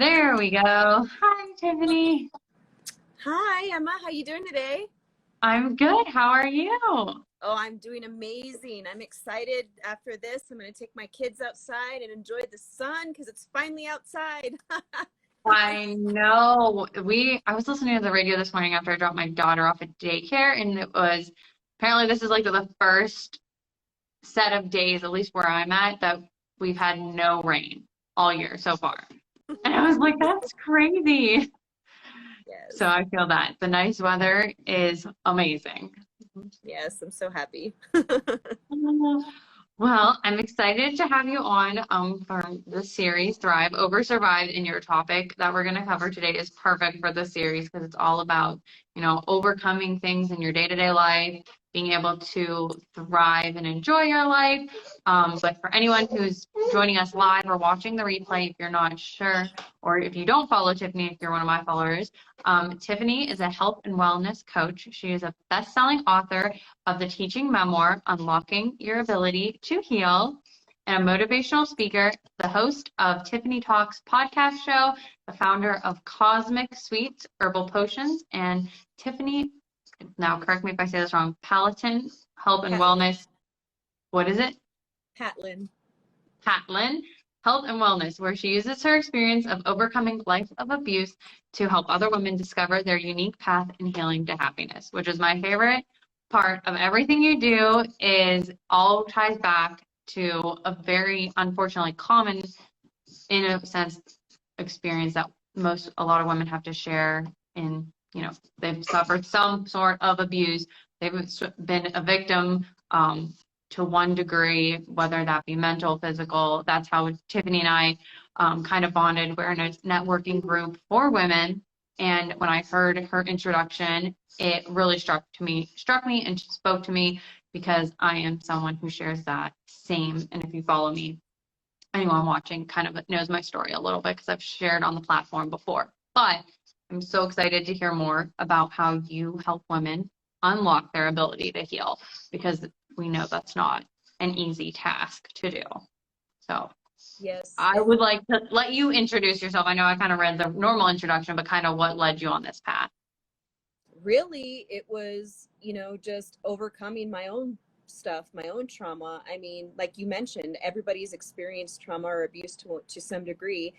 There we go. Hi, Tiffani. Hi, Emma. How you doing today? I'm good. How are you? Oh, I'm doing amazing. I'm excited. After this, I'm going to take my kids outside and enjoy the sun because it's finally outside. I know. I was listening to the radio this morning after I dropped my daughter off at daycare, and it was apparently this is like the first set of days, at least where I'm at, that we've had no rain all year so far. And I was like, that's crazy. Yes. So I feel that the nice weather is amazing. Yes, I'm so happy. Well, I'm excited to have you on for the series Thrive Over Survive, and your topic that we're going to cover today is perfect for the series because it's all about, overcoming things in your day-to-day life, being able to thrive and enjoy your life. But for anyone who's joining us live or watching the replay, if you're not sure, or if you don't follow Tiffani, if you're one of my followers, Tiffani is a health and wellness coach. She is a best-selling author of the teaching memoir, Unlocking Your Ability to Heal, and a motivational speaker, the host of Tiffani Talks Podcast Show, the founder of Cosmic Sweets, Herbal Potions, and Tiffani, now correct me if I say this wrong, Patlán Health and Wellness. What is it? Patlán Health and Wellness, where she uses her experience of overcoming life of abuse to help other women discover their unique path in healing to happiness, which is my favorite part of everything you do. Is all ties back to a very unfortunately common, in a sense, experience that a lot of women have to share in, they've suffered some sort of abuse. They've been a victim to one degree, whether that be mental, physical. That's how Tiffani and I kind of bonded. We're in a networking group for women. And when I heard her introduction, it really struck me and spoke to me, because I am someone who shares that same. And if you follow me, anyone watching kind of knows my story a little bit because I've shared on the platform before. But I'm so excited to hear more about how you help women unlock their ability to heal, because we know that's not an easy task to do. So Yes. I would like to let you introduce yourself. I know I kind of read the normal introduction, but kind of what led you on this path. Really, it was, just overcoming my own stuff, my own trauma. I mean, like you mentioned, everybody's experienced trauma or abuse to some degree.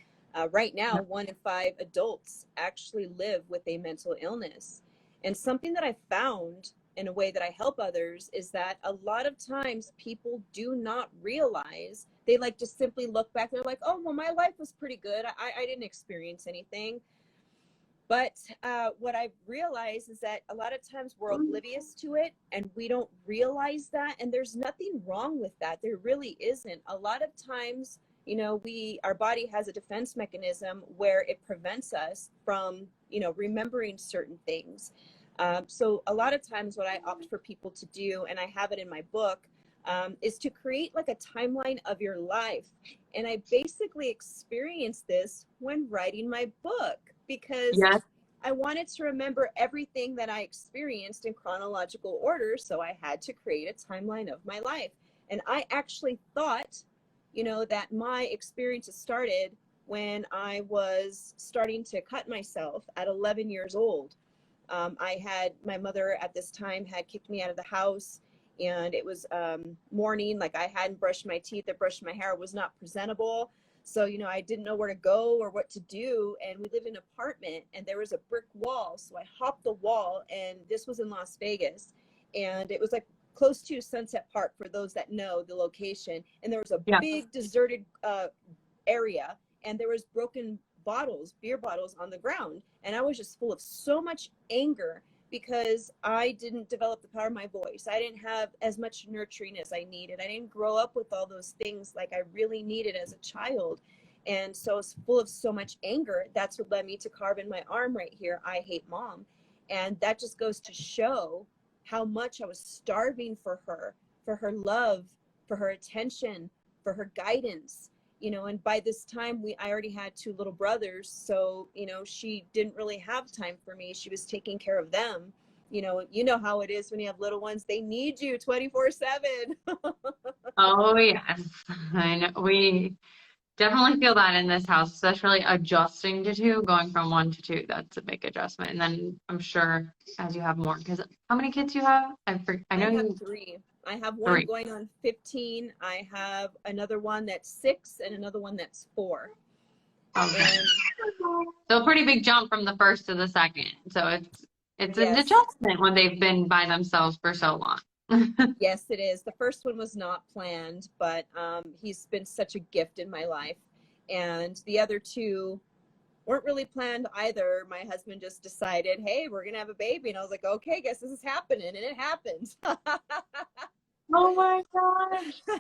Right now, 1 in 5 adults actually live with a mental illness. And something that I found in a way that I help others is that a lot of times people do not realize, they like just simply look back. They're like, oh, well, my life was pretty good. I didn't experience anything. But what I've realized is that a lot of times we're oblivious to it and we don't realize that. And there's nothing wrong with that. There really isn't. A lot of times, our body has a defense mechanism where it prevents us from, remembering certain things. So a lot of times what I opt for people to do, and I have it in my book, is to create like a timeline of your life. And I basically experienced this when writing my book, because I wanted to remember everything that I experienced in chronological order. So I had to create a timeline of my life. And I actually thought, that my experiences started when I was starting to cut myself at 11 years old. My mother at this time had kicked me out of the house, and it was morning, like I hadn't brushed my teeth or brushed my hair, was not presentable. So, I didn't know where to go or what to do. And we lived in an apartment and there was a brick wall. So I hopped the wall, and this was in Las Vegas. And it was like close to Sunset Park, for those that know the location. And there was a big deserted area, and there was broken beer bottles on the ground. And I was just full of so much anger because I didn't develop the power of my voice. I didn't have as much nurturing as I needed. I didn't grow up with all those things like I really needed as a child. And so I was full of so much anger. That's what led me to carve in my arm right here, I hate mom. And that just goes to show how much I was starving for her love, for her attention, for her guidance. And by this time I already had 2 little brothers. So, she didn't really have time for me. She was taking care of them. You know how it is when you have little ones, they need you 24/7. Oh, yes. I know. definitely feel that in this house, especially adjusting to two, going from one to two. That's a big adjustment. And then I'm sure as you have more, because how many kids you have? I know I have you 3. I have one three. going on 15. I have another one that's 6 and another one that's 4. Okay. And So a pretty big jump from the first to the second. So it's an yes, adjustment when they've been by themselves for so long. yes, it is. The first one was not planned, but he's been such a gift in my life. And the other 2 weren't really planned either. My husband just decided, hey, we're going to have a baby. And I was like, okay, guess this is happening. And it happened. Oh my gosh.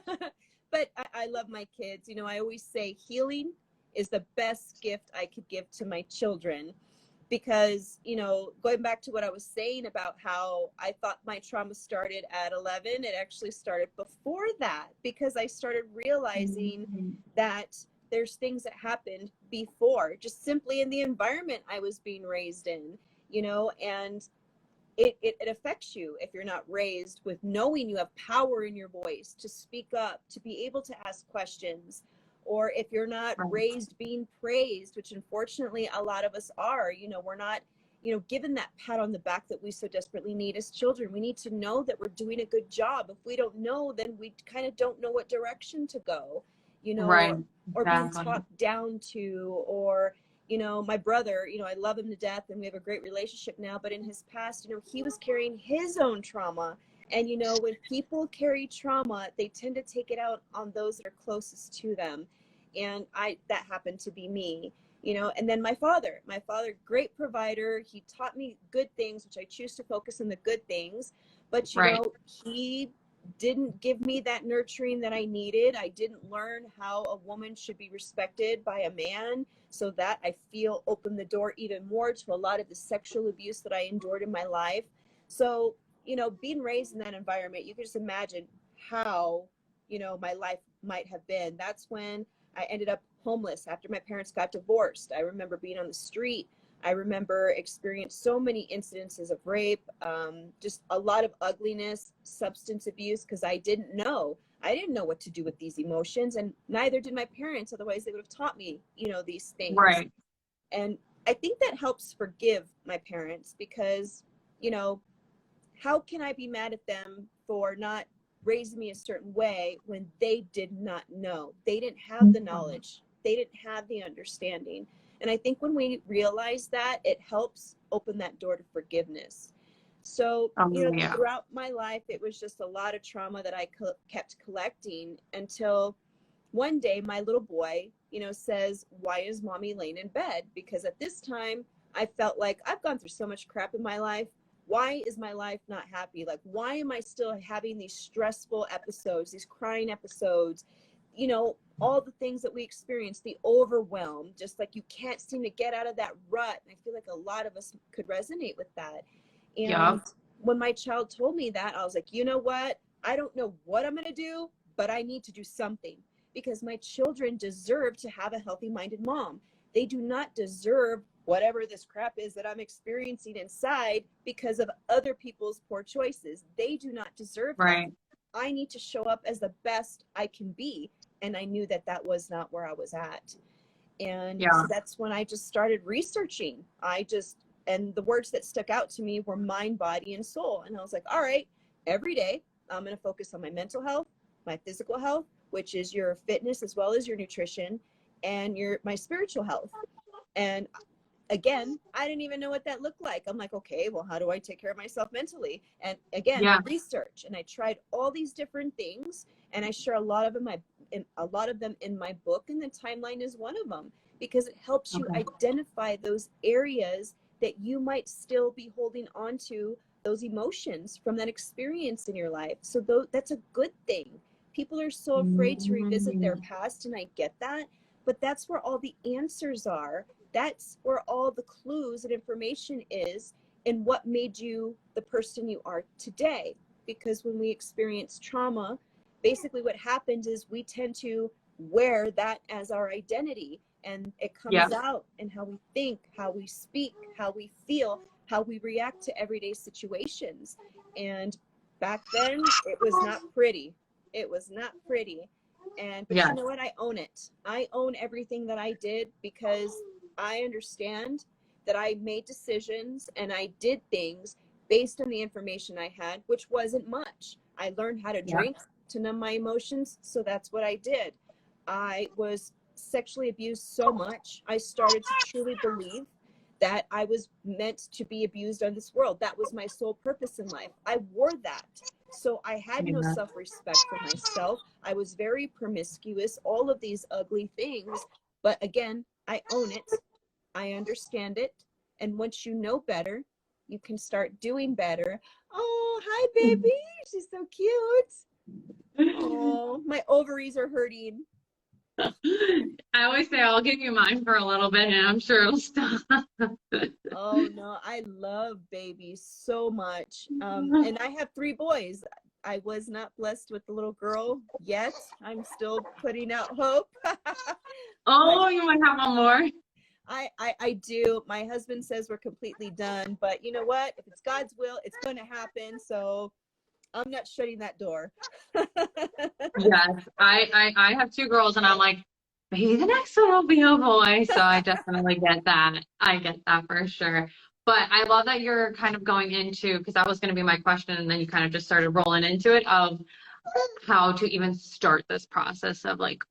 But I love my kids. You know, I always say healing is the best gift I could give to my children, because, you know, going back to what I was saying about how I thought my trauma started at 11, it actually started before that, because I started realizing that there's things that happened before, just simply in the environment I was being raised in, you know, and it affects you if you're not raised with knowing you have power in your voice to speak up, to be able to ask questions, or if you're not raised being praised, which unfortunately a lot of us are. You know, we're not, you know, given that pat on the back that we so desperately need as children. We need to know that we're doing a good job. If we don't know, then we kind of don't know what direction to go, you know, Right. or being Exactly. talked down to, or, you know, my brother, you know, I love him to death and we have a great relationship now, but in his past, you know, he was carrying his own trauma. And, you know, when people carry trauma, they tend to take it out on those that are closest to them. And that happened to be me, you know. And then my father, great provider. He taught me good things, which I choose to focus on the good things. But, you know, he didn't give me that nurturing that I needed. I didn't learn how a woman should be respected by a man. So that, I feel, opened the door even more to a lot of the sexual abuse that I endured in my life. So, you know, being raised in that environment, you can just imagine how, you know, my life might have been. That's when I ended up homeless after my parents got divorced. I remember being on the street. I remember experienced so many incidences of rape, just a lot of ugliness, substance abuse, because I didn't know. I didn't know what to do with these emotions, and neither did my parents. Otherwise, they would have taught me, you know, these things. Right. And I think that helps forgive my parents, because, you know, how can I be mad at them for not raising me a certain way when they did not know? They didn't have the knowledge. They didn't have the understanding. And I think when we realize that, it helps open that door to forgiveness. So, you know, throughout my life, it was just a lot of trauma that I kept collecting, until one day my little boy, you know, says, why is mommy laying in bed? Because at this time, I felt like I've gone through so much crap in my life. Why is my life not happy? Like, why am I still having these stressful episodes, these crying episodes? You know, all the things that we experience, the overwhelm, just like you can't seem to get out of that rut. And I feel like a lot of us could resonate with that. And when my child told me that, I was like, you know what? I don't know what I'm going to do, but I need to do something, because my children deserve to have a healthy-minded mom. They do not deserve whatever this crap is that I'm experiencing inside because of other people's poor choices. They do not deserve that. I need to show up as the best I can be. And I knew that that was not where I was at. And so that's when I just started researching. And the words that stuck out to me were mind, body, and soul. And I was like, all right, every day I'm going to focus on my mental health, my physical health, which is your fitness as well as your nutrition, and my spiritual health. And again, I didn't even know what that looked like. I'm like, okay, well, how do I take care of myself mentally? And again, research. And I tried all these different things, and I share a lot of them in my book, and the timeline is one of them, because it helps you identify those areas that you might still be holding on to, those emotions from that experience in your life. So that's a good thing. People are so afraid to revisit their past, and I get that, but that's where all the answers are. That's where all the clues and information is in what made you the person you are today. Because when we experience trauma, basically what happens is we tend to wear that as our identity, and it comes out in how we think, how we speak, how we feel, how we react to everyday situations. And back then, it was not pretty. It was not pretty. But Yeah. you know what? I own it. I own everything that I did because I understand that I made decisions and I did things based on the information I had, which wasn't much. I learned how to Yeah. drink to numb my emotions, so that's what I did. I was sexually abused so much, I started to truly believe that I was meant to be abused on this world. That was my sole purpose in life. I wore that. So I had no Yeah. self-respect for myself. I was very promiscuous, all of these ugly things. But again, I own it. I understand it. And once you know better, you can start doing better. Oh, hi, baby. She's so cute. Oh, my ovaries are hurting. I always say I'll give you mine for a little bit and I'm sure it'll stop. Oh no, I love babies so much. And I have 3 boys. I was not blessed with the little girl yet. I'm still putting out hope. Oh, you might have one more. I do. My husband says we're completely done, but you know what? If it's God's will, it's going to happen. So I'm not shutting that door. Yes, I have 2 girls and I'm like, maybe the next one will be a boy. So I definitely get that. I get that for sure. But I love that you're kind of going into, because that was going to be my question, and then you kind of just started rolling into it of how to even start this process of like,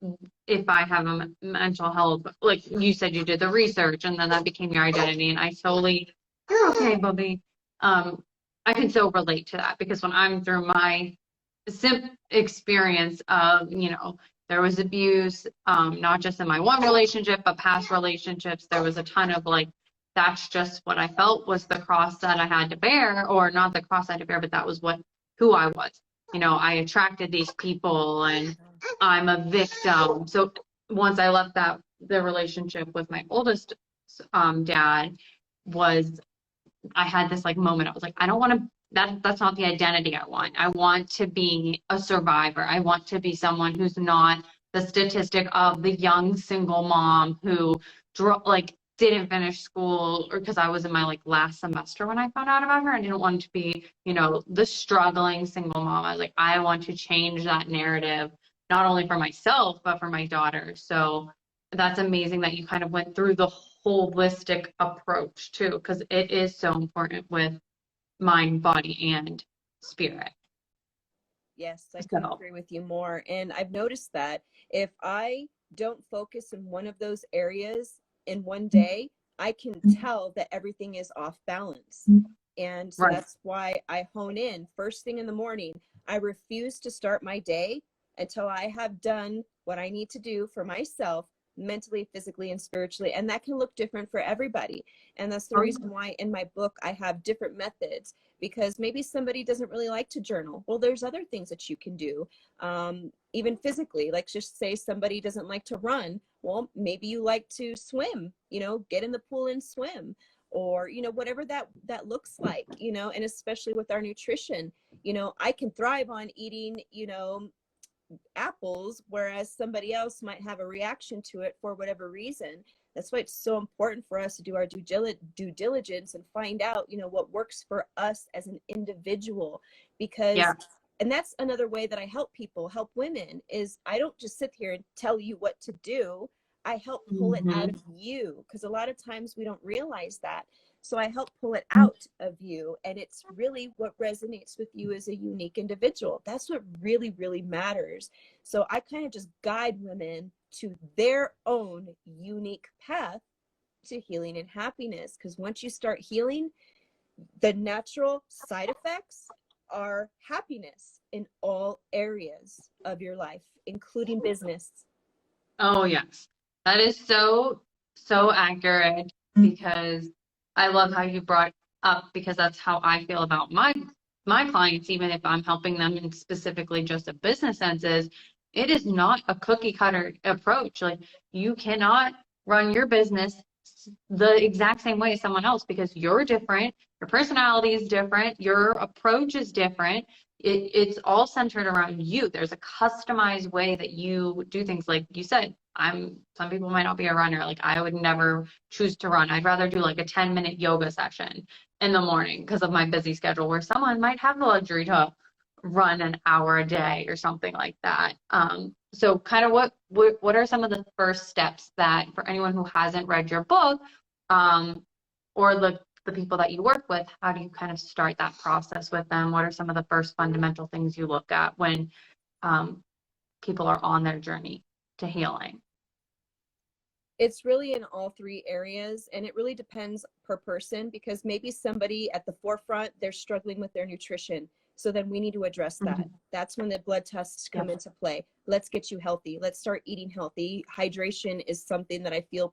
if I have a mental health, like you said, you did the research and then that became your identity. And I totally, you're okay, Bobby. I can so relate to that because when I'm through my experience of, there was abuse, not just in my one relationship, but past relationships. There was a ton of like, that's just what I felt was the cross that I had to bear, or not the cross I had to bear, but that was who I was. I attracted these people and I'm a victim. So once I left the relationship with my oldest dad, I had this like moment. I was like, I don't want to, that's not the identity I want. I want to be a survivor. I want to be someone who's not the statistic of the young single mom who didn't finish school, or because I was in my like last semester when I found out about her. I didn't want to be, the struggling single mom. I was like, I want to change that narrative, not only for myself, but for my daughter. So that's amazing that you kind of went through the holistic approach too, because it is so important with mind, body, and spirit. Yes, I couldn't agree with you more. And I've noticed that if I don't focus in one of those areas in one day, I can tell that everything is off balance. And so that's why I hone in first thing in the morning. I refuse to start my day until I have done what I need to do for myself, mentally, physically, and spiritually. And that can look different for everybody. And that's the reason why in my book I have different methods, because maybe somebody doesn't really like to journal. Well, there's other things that you can do, even physically. Like, just say somebody doesn't like to run. Well, maybe you like to swim, get in the pool and swim, or, whatever that looks like, and especially with our nutrition, I can thrive on eating, apples, whereas somebody else might have a reaction to it for whatever reason. That's why it's so important for us to do our due diligence and find out, what works for us as an individual. Because and that's another way that I help women, is I don't just sit here and tell you what to do. I help pull it out of you, because a lot of times we don't realize that. So I help pull it out of you, and it's really what resonates with you as a unique individual. That's what really, really matters. So I kind of just guide women to their own unique path to healing and happiness. Because once you start healing, the natural side effects are happiness in all areas of your life, including business. Oh, yes. That is so, so accurate, because I love how you brought up, because that's how I feel about my clients, even if I'm helping them in specifically just a business sense, is it is not a cookie cutter approach. Like, you cannot run your business the exact same way as someone else, because you're different, your personality is different, your approach is different. It's all centered around you. There's a customized way that you do things. Like you said, some people might not be a runner. Like, I would never choose to run. I'd rather do like a 10-minute yoga session in the morning because of my busy schedule, where someone might have the luxury to run an hour a day or something like that. So kind of what are some of the first steps that for anyone who hasn't read your book, or the people that you work with, how do you kind of start that process with them? What are some of the first fundamental things you look at when people are on their journey to healing? It's really in all three areas, and it really depends per person, because maybe somebody at the forefront, they're struggling with their nutrition. So then we need to address that. Mm-hmm. That's when the blood tests come into play. Let's get you healthy. Let's start eating healthy. Hydration is something that I feel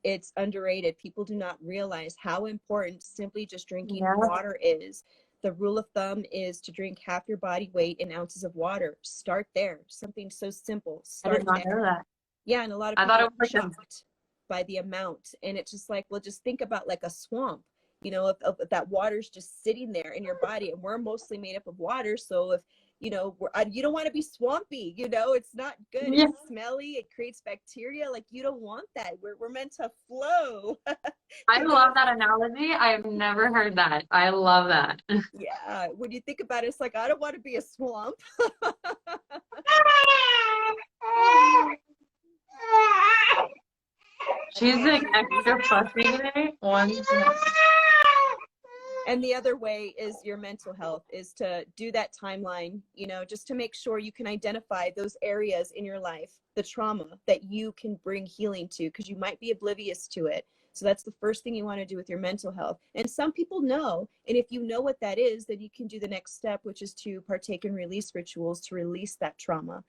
it's underrated. People do not realize how important simply just drinking water is. The rule of thumb is to drink half your body weight in ounces of water. Start there. Something so simple. Start I did not there. know that. Yeah, and a lot of I people thought it are was shocked by the amount. And it's just like, well, just think about like a swamp. You know, if that water's just sitting there in your body, and we're mostly made up of water. So if, you know, you don't want to be swampy, you know, it's not good. Yeah. It's smelly. It creates bacteria. Like, you don't want that. We're meant to flow. I love that analogy. I've never heard that. I love that. Yeah. When you think about it, it's like, I don't want to be a swamp. She's like extra fussy today. And the other way is your mental health, is to do that timeline, you know, just to make sure you can identify those areas in your life, the trauma that you can bring healing to, because you might be oblivious to it. So that's the first thing you want to do with your mental health. And some people know, and if you know what that is, then you can do the next step, which is to partake in release rituals to release that trauma.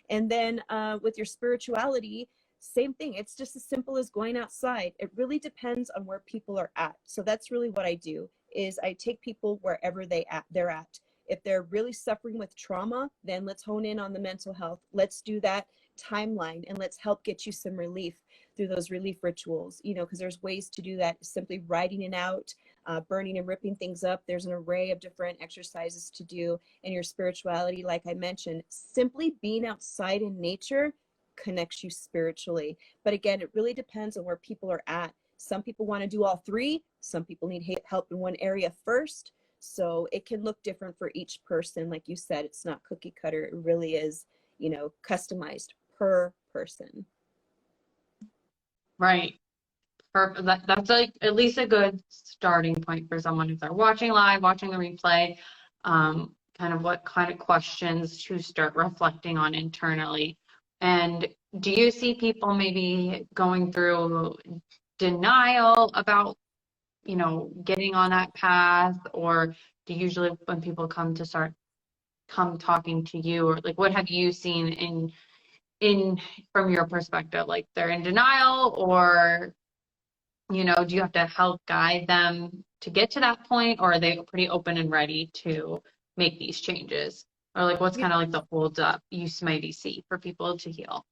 And then with your spirituality, same thing. It's just as simple as going outside. It really depends on where people are at. So that's really what I do, is I take people wherever they're at. If they're really suffering with trauma, then let's hone in on the mental health. Let's do that timeline, and let's help get you some relief through those relief rituals, you know, because there's ways to do that. Simply writing it out, burning and ripping things up. There's an array of different exercises to do in your spirituality. Like I mentioned, simply being outside in nature connects you spiritually. But again, it really depends on where people are at. Some people want to do all three. Some people need help in one area first. So it can look different for each person. Like you said, it's not cookie cutter. It really is, you know, customized per person. Right. Perfect. That's like at least a good starting point for someone if they're watching live, watching the replay, kind of what kind of questions to start reflecting on internally. And do you see people maybe going through denial about, you know, getting on that path, or do you usually when people come talking to you, or like what have you seen in from your perspective, like they're in denial, or you know, do you have to help guide them to get to that point, or are they pretty open and ready to make these changes? Or like what's kind of like the hold up you maybe see for people to heal?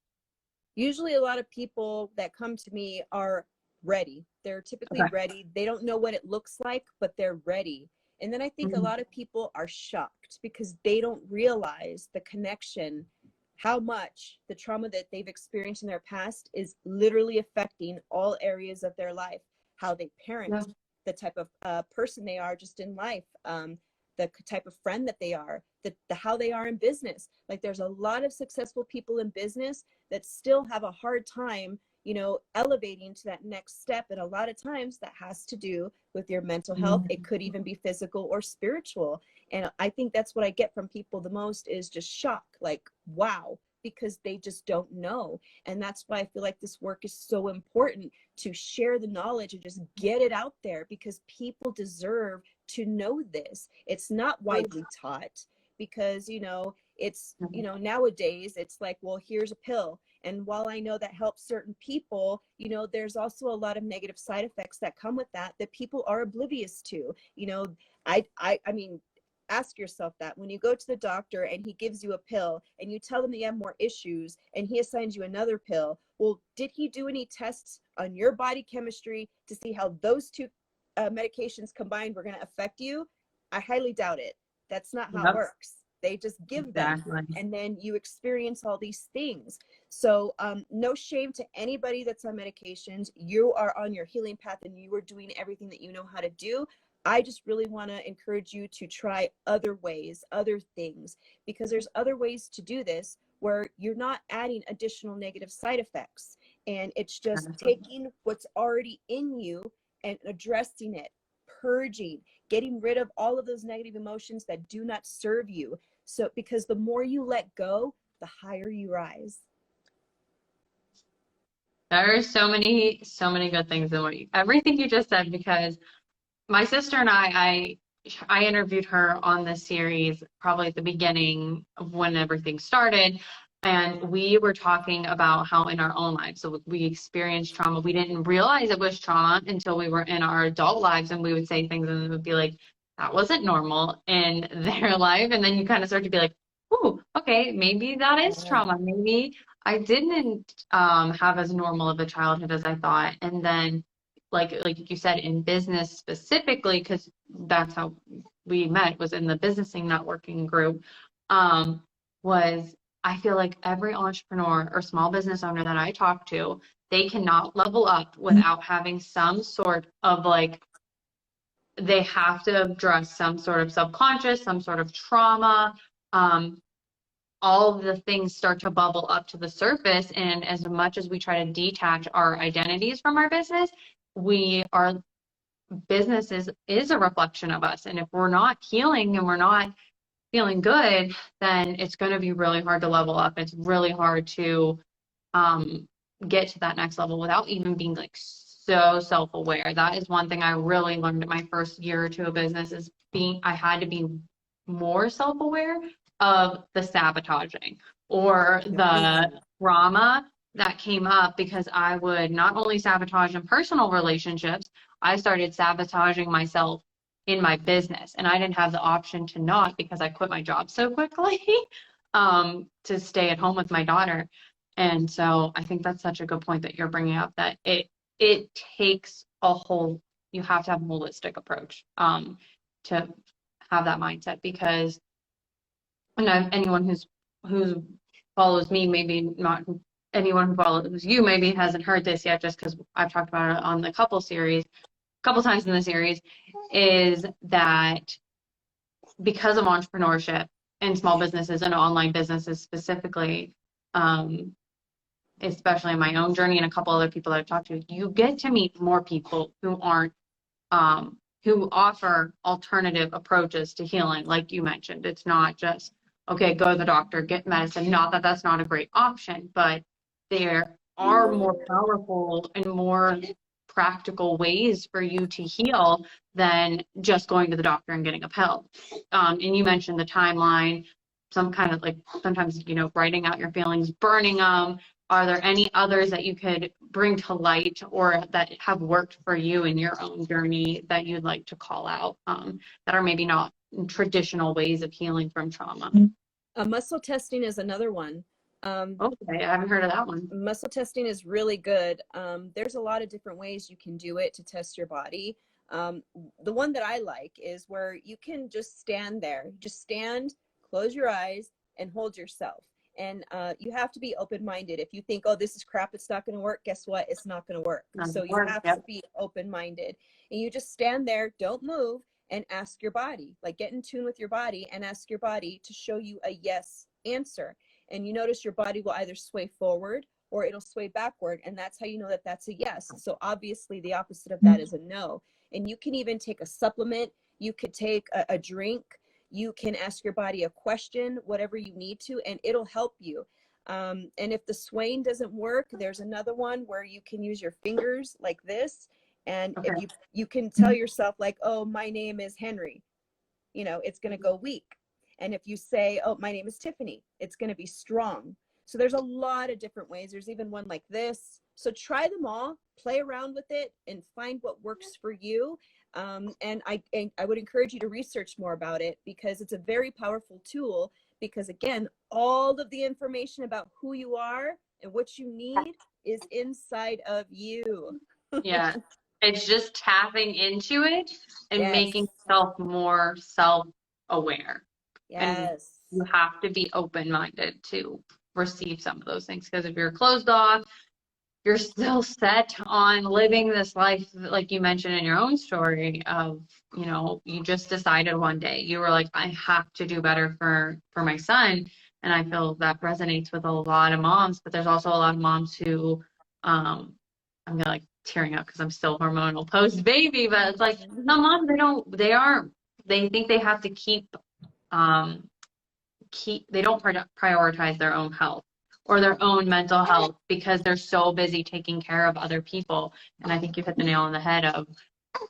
Usually a lot of people that come to me are ready. They're typically ready. They don't know what it looks like, but they're ready. And then I think a lot of people are shocked because they don't realize the connection, how much the trauma that they've experienced in their past is literally affecting all areas of their life, how they parent, the type of person they are just in life, the type of friend that they are, the how they are in business. Like there's a lot of successful people in business that still have a hard time, you know, elevating to that next step. And a lot of times that has to do with your mental health. It could even be physical or spiritual. And I think that's what I get from people the most is just shock, like, wow, because they just don't know. And that's why I feel like this work is so important, to share the knowledge and just get it out there, because people deserve to know this. It's not widely taught because, you know, it's, you know, nowadays it's like, well, here's a pill. And while I know that helps certain people, you know, there's also a lot of negative side effects that come with that people are oblivious to. You know, I mean, ask yourself that when you go to the doctor and he gives you a pill and you tell him you have more issues and he assigns you another pill, well, did he do any tests on your body chemistry to see how those two medications combined were going to affect you? I highly doubt it. That's not how it works. They just give them, and then you experience all these things. So no shame to anybody that's on medications. You are on your healing path and you are doing everything that you know how to do. I just really want to encourage you to try other ways, other things, because there's other ways to do this where you're not adding additional negative side effects. And it's just taking what's already in you and addressing it, purging, getting rid of all of those negative emotions that do not serve you. So, because the more you let go, the higher you rise. There are so many good things in everything you just said, because my sister and I interviewed her on this series probably at the beginning of when everything started. And we were talking about how in our own lives, so we experienced trauma. We didn't realize it was trauma until we were in our adult lives, and we would say things and it would be like, that wasn't normal in their life. And then you kind of start to be like, oh, okay, maybe that is trauma. Maybe I didn't have as normal of a childhood as I thought. And then like you said, in business specifically, because that's how we met, was in the businessing networking group, was I feel like every entrepreneur or small business owner that I talk to, they cannot level up without having some sort of they have to address some sort of subconscious, some sort of trauma. All of the things start to bubble up to the surface. And as much as we try to detach our identities from our our business is a reflection of us. And if we're not healing and we're not feeling good, then it's going to be really hard to level up. It's really hard to get to that next level without even being so self-aware. That is one thing I really learned in my first year or two of business, is I had to be more self-aware of the sabotaging or the trauma that came up, because I would not only sabotage in personal relationships, I started sabotaging myself in my business. And I didn't have the option to not, because I quit my job so quickly to stay at home with my daughter. And so I think that's such a good point that you're bringing up, that it takes you have to have a holistic approach to have that mindset, because anyone who follows me, maybe not anyone who follows you, maybe hasn't heard this yet, just because I've talked about it on the couple times in the series, is that because of entrepreneurship and small businesses and online businesses specifically, especially in my own journey and a couple other people that I've talked to, you get to meet more people who who offer alternative approaches to healing. Like you mentioned, it's not just, okay, go to the doctor, get medicine. Not that that's not a great option, but there are more powerful and more practical ways for you to heal than just going to the doctor and getting a pill. And you mentioned the timeline, some kind of sometimes, writing out your feelings, burning them. Are there any others that you could bring to light or that have worked for you in your own journey that you'd like to call out, that are maybe not traditional ways of healing from trauma? Muscle testing is another one. Okay, I haven't heard of that one. Muscle testing is really good. There's a lot of different ways you can do it to test your body. The one that I like is where you can just stand there. Just stand, close your eyes, and hold yourself. And you have to be open-minded. If you think, oh, this is crap, it's not going to work, guess what? It's not going to work. So you have to be open-minded. And you just stand there, don't move, and ask your body. Get in tune with your body and ask your body to show you a yes answer. And you notice your body will either sway forward or it'll sway backward. And that's how you know that that's a yes. So obviously the opposite of that is a no. And you can even take a supplement. You could take a drink. You can ask your body a question, whatever you need to, and it'll help you. And if the swaying doesn't work, there's another one where you can use your fingers like this. And if you can tell yourself oh, my name is Henry, it's going to go weak. And if you say, oh, my name is Tiffani, it's going to be strong. So there's a lot of different ways. There's even one like this. So try them all, play around with it, and find what works for you. And I would encourage you to research more about it, because it's a very powerful tool, because again, all of the information about who you are and what you need is inside of you. Yeah. It's just tapping into it and making yourself more self-aware. Yes. And you have to be open-minded to receive some of those things, because if you're closed off, you're still set on living this life, like you mentioned in your own story of, you know, you just decided one day, you were like, I have to do better for my son. And I feel that resonates with a lot of moms, but there's also a lot of moms who, I'm gonna like tearing up because I'm still hormonal post baby, but it's like some moms, they think they have to they don't prioritize their own health or their own mental health because they're so busy taking care of other people. And I think you hit the nail on the head of,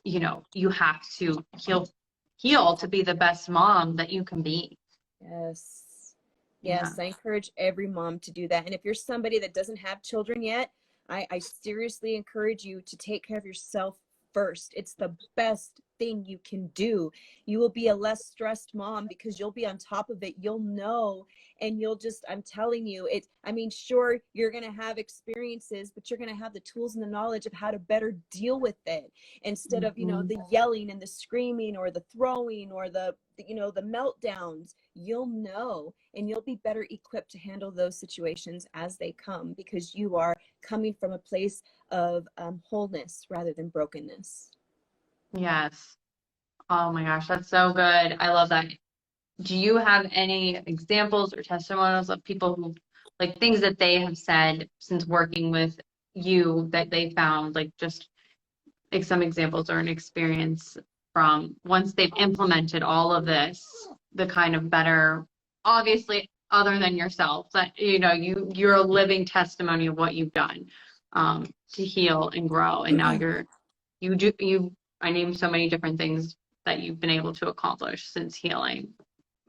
you know, you have to heal to be the best mom that you can be. Yes. Yeah. Yes, I encourage every mom to do that. And if you're somebody that doesn't have children yet, I seriously encourage you to take care of yourself first. It's the best thing you can do. You will be a less stressed mom because you'll be on top of it. You'll know, and you'll just, I'm telling you, I mean, sure, you're going to have experiences, but you're going to have the tools and the knowledge of how to better deal with it instead of, you know, the yelling and the screaming or the throwing or the you know, the meltdowns. You'll know, and you'll be better equipped to handle those situations as they come because you are coming from a place of wholeness rather than brokenness. Yes. Oh my gosh, that's so good. I love that. Do you have any examples or testimonials of people who, like, things that they have said since working with you that they found, like, just like some examples or an experience from once they've implemented all of this, the kind of better, obviously, other than yourself, that, you know, you're a living testimony of what you've done to heal and grow. And now I named so many different things that you've been able to accomplish since healing.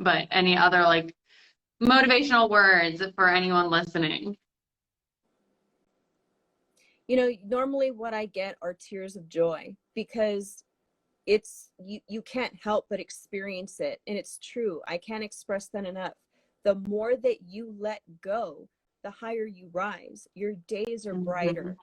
But any other like motivational words for anyone listening? You know, normally what I get are tears of joy because it's you can't help but experience it. And it's true. I can't express that enough. The more that you let go, the higher you rise. Your days are brighter.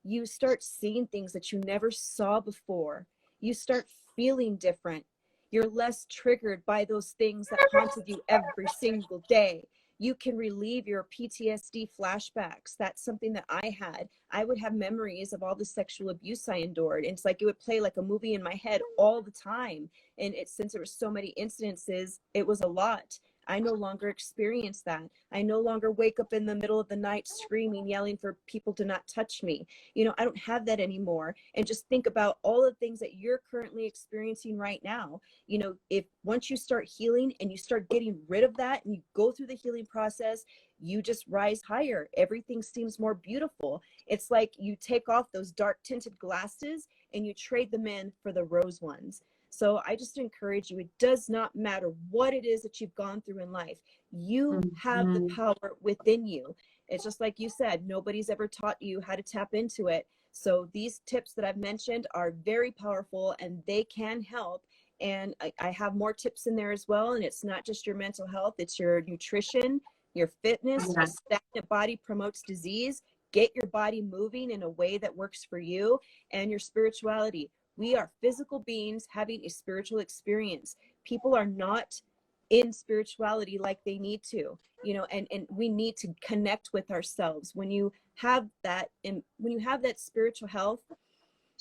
You start seeing things that you never saw before. You start feeling different. You're less triggered by those things that haunted you every single day. You can relieve your PTSD flashbacks. That's something that I had. I would have memories of all the sexual abuse I endured. And it's like it would play like a movie in my head all the time. And since there were so many incidences, it was a lot. I no longer experience that. I no longer wake up in the middle of the night screaming, yelling for people to not touch me. You know, I don't have that anymore. And just think about all the things that you're currently experiencing right now. You know, if once you start healing and you start getting rid of that and you go through the healing process, you just rise higher. Everything seems more beautiful. It's like you take off those dark tinted glasses and you trade them in for the rose ones. So I just encourage you, it does not matter what it is that you've gone through in life. You have the power within you. It's just like you said, nobody's ever taught you how to tap into it. So these tips that I've mentioned are very powerful and they can help. And I have more tips in there as well. And it's not just your mental health, it's your nutrition, your fitness. A stagnant body promotes disease. Get your body moving in a way that works for you, and your spirituality. We are physical beings having a spiritual experience. People are not in spirituality like they need to, you know, and we need to connect with ourselves. When you have that, and when you have that spiritual health,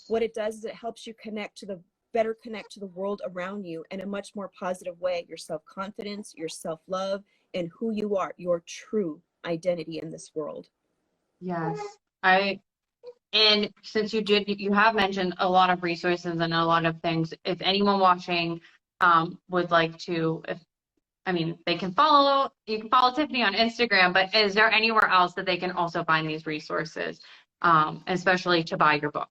what it does is it helps you better connect to the world around you in a much more positive way. Your self-confidence, your self-love, and who you are, your true identity in this world. Yes. And since you have mentioned a lot of resources and a lot of things, if anyone watching would like to, you can follow Tiffani on Instagram, but is there anywhere else that they can also find these resources, especially to buy your book?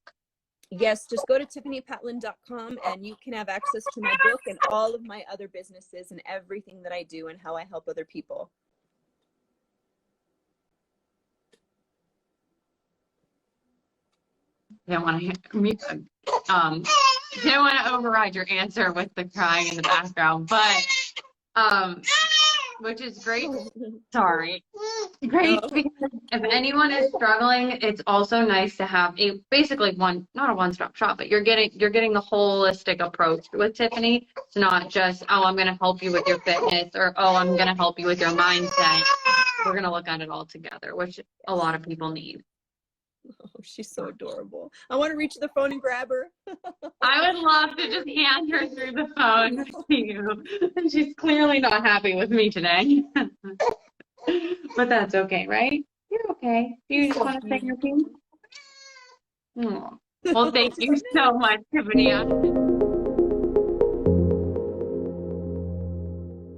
Yes, just go to TiffaniPatlán.com and you can have access to my book and all of my other businesses and everything that I do and how I help other people. Didn't want to override your answer with the crying in the background, but which is great. Sorry. Great, because if anyone is struggling, it's also nice to have basically not a one-stop shop, but you're getting the holistic approach with Tiffani. It's not just, oh, I'm going to help you with your fitness, or, oh, I'm going to help you with your mindset. We're going to look at it all together, which a lot of people need. Oh, she's so adorable. I want to reach the phone and grab her. I would love to just hand her through the phone to you. She's clearly not happy with me today. But that's okay, right? You're okay. You just want to say your piece? Oh. Well, thank you so much, Tiffani.